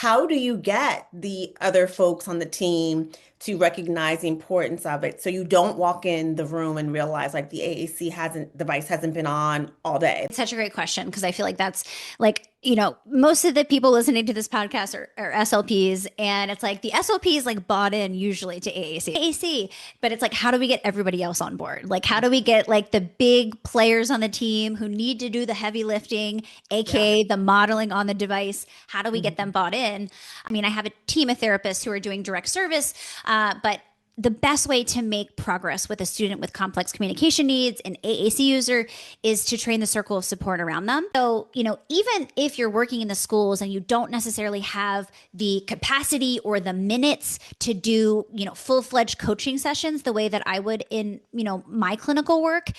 how do you get the other folks on the team to recognize the importance of it so you don't walk in the room and realize like the AAC hasn't device hasn't been on all day? It's such a great question because I feel like that's like, most of the people listening to this podcast are SLPs, and it's like the SLP is like bought in usually to AAC, but it's like, how do we get everybody else on board? Like, how do we get like the big players on the team who need to do the heavy lifting, Yeah. AKA the modeling on the device? How do we get them Mhm. bought in? I mean, I have a team of therapists who are doing direct service, but the best way to make progress with a student with complex communication needs, an AAC user, is to train the circle of support around them. So, even if you're working in the schools and you don't necessarily have the capacity or the minutes to do, full-fledged coaching sessions the way that I would in, my clinical work,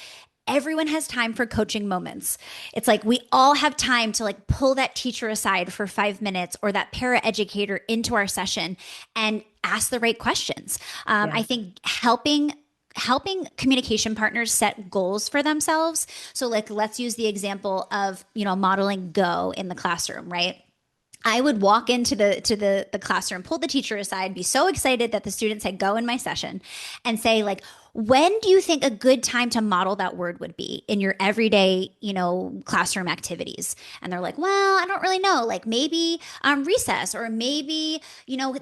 everyone has time for coaching moments. It's like we all have time to like pull that teacher aside for 5 minutes or that paraeducator into our session and ask the right questions. I Yeah. think helping communication partners set goals for themselves. So like let's use the example of, modeling go in the classroom, right? I would walk into the classroom, pull the teacher aside, be so excited that the students had go in my session, and say like, when do you think a good time to model that word would be in your everyday, classroom activities? And they're like, well, I don't really know. Like maybe recess, or maybe,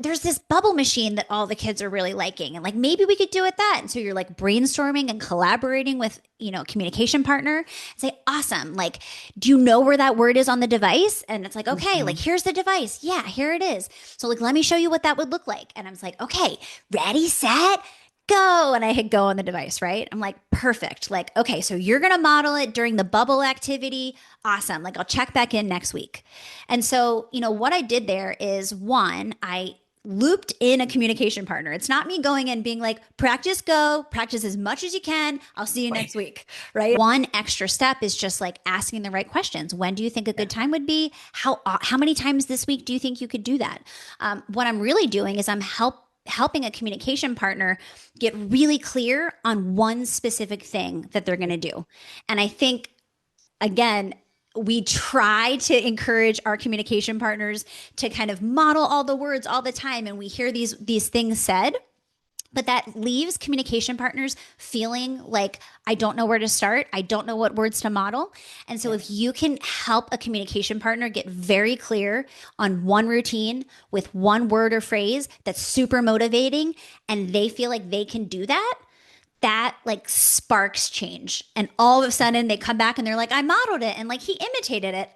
there's this bubble machine that all the kids are really liking. And like maybe we could do it that. And so you're like brainstorming and collaborating with, communication partner and say, awesome. Like, do you know where that word is on the device? And it's like, okay, like Mhm. here's the device. Yeah, here it is. So like, let me show you what that would look like. And I was like, okay, ready, set, go. And I hit go on the device, right? I'm like, perfect. Like, okay, so you're going to model it during the bubble activity. Awesome. Like, I'll check back in next week. And so, what I did there is one, I looped in a communication partner. It's not me going and being like, practice, go, practice as much as you can. I'll see you Right. next week, right? One extra step is just like asking the right questions. When do you think a Yeah. good time would be? How many times this week do you think you could do that? What I'm really doing is I'm helping a communication partner get really clear on one specific thing that they're going to do. And I think, again, we try to encourage our communication partners to kind of model all the words all the time, and we hear these things said, but that leaves communication partners feeling like, I don't know where to start. I don't know what words to model. And so, Yeah. if you can help a communication partner get very clear on one routine with one word or phrase that's super motivating, and they feel like they can do that, that like sparks change. And all of a sudden, they come back and they're like, I modeled it and like he imitated it.